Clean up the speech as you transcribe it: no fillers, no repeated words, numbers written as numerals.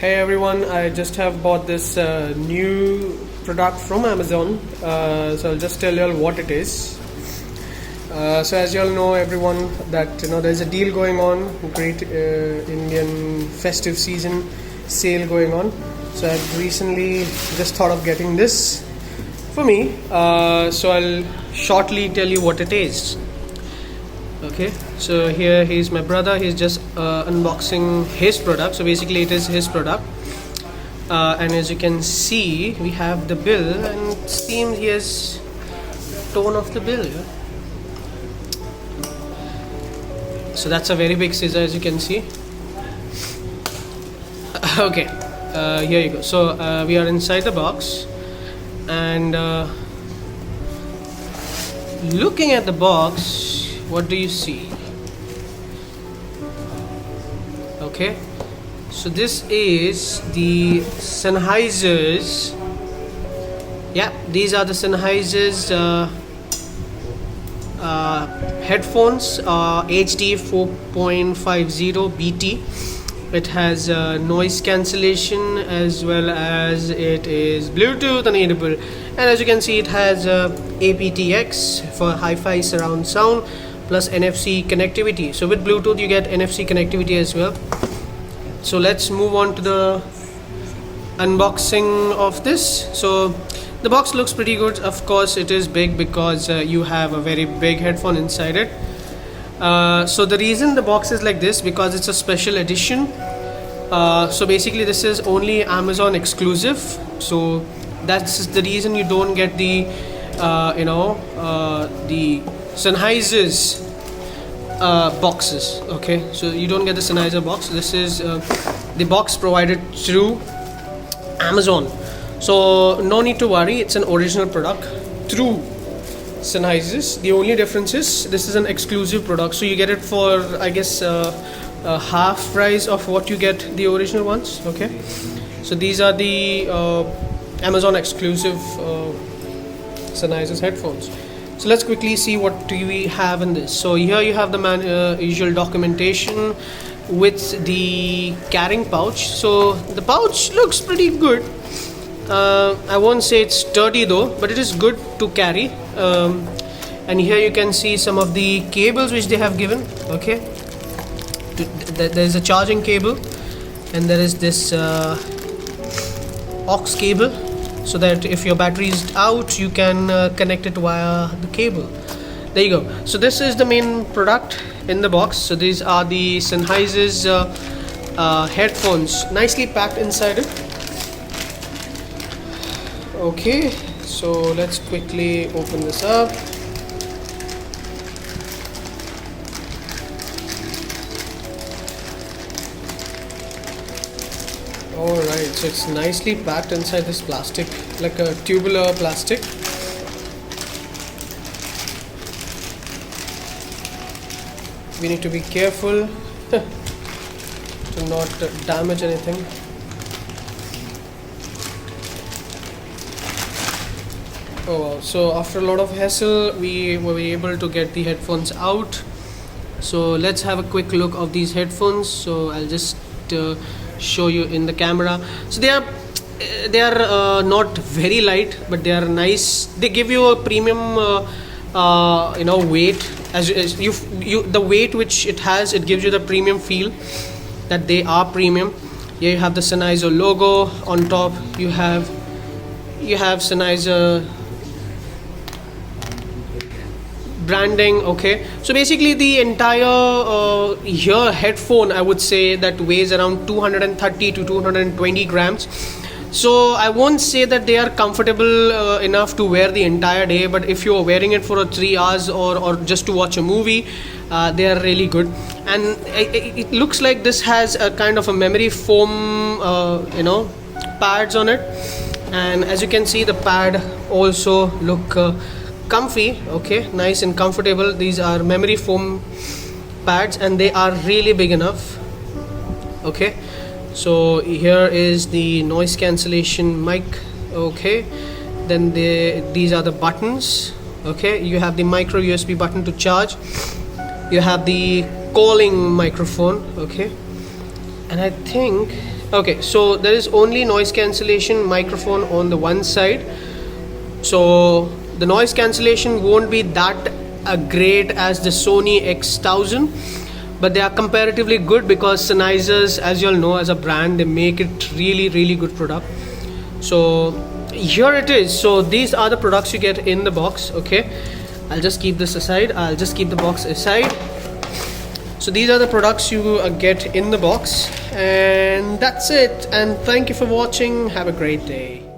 Hey everyone, I just have bought this new product from Amazon. So I'll just tell you all what it is. So as you all know, everyone, that there's a deal going on, great Indian festive season sale going on. So I've recently just thought of getting this for me. So I'll shortly tell you what it is. Okay, so here he's my brother. He's just unboxing his product. So basically it is his product, and as you can see, we have the bill, and it seems he has torn off the bill, yeah? So that's a very big scissor, as you can see. Okay, here you go. So we are inside the box, and looking at the box, what do you see? Okay, so this is the Sennheisers. Yeah, these are the Sennheisers headphones, HD 4.50 BT. It has noise cancellation, as well as it is Bluetooth enabled, and as you can see, it has aptX for hi-fi surround sound plus NFC connectivity. So with Bluetooth you get NFC connectivity as well. So let's move on to the unboxing of this. So the box looks pretty good. Of course it is big because you have a very big headphone inside it. So the reason the box is like this, because it's a special edition. So basically this is only Amazon exclusive, so that's the reason you don't get the the Sennheiser's boxes. Okay, so you don't get the Sennheiser box. This is the box provided through Amazon, so no need to worry, it's an original product through Sennheiser's. The only difference is this is an exclusive product, so you get it for, I guess, half price of what you get the original ones. Okay, so these are the Amazon exclusive Sennheiser's headphones. So let's quickly see what do we have in this. So here you have the usual documentation with the carrying pouch. So the pouch looks pretty good. I won't say it's sturdy though, but it is good to carry. And here you can see some of the cables which they have given. Okay, there is a charging cable, and there is this aux cable, so that if your battery is out you can connect it via the cable. There you go. So this is the main product in the box. So these are the Sennheiser's headphones, nicely packed inside it. Okay, so let's quickly open this up. Alright, so it's nicely packed inside this plastic, like a tubular plastic. We need to be careful to not damage anything. Oh wow, so after a lot of hassle we were able to get the headphones out. So let's have a quick look of these headphones. So I'll just show you in the camera. So they are not very light, but they are nice. They give you a premium weight, as you the weight which it has, it gives you the premium feel that they are premium. Here you have the Sennheiser logo on top. You have Sennheiser branding. Okay, so basically the entire ear headphone, I would say, that weighs around 230 to 220 grams. So I won't say that they are comfortable enough to wear the entire day, but if you're wearing it for 3 hours or just to watch a movie, they are really good. And it looks like this has a kind of a memory foam pads on it, and as you can see, the pad also look comfy. Okay, nice and comfortable. These are memory foam pads, and they are really big enough. Okay, so here is the noise cancellation mic. Okay, then these are the buttons. Okay, you have the micro USB button to charge. You have the calling microphone. Okay, and I think Okay, so there is only noise cancellation microphone on the one side. So the noise cancellation won't be that great as the Sony X1000, but they are comparatively good because Sennheisers, as you all know, as a brand, they make it really good product. So here it is. So these are the products you get in the box. Okay, I'll just keep this aside. I'll just keep the box aside. So these are the products you get in the box, and that's it. And thank you for watching. Have a great day.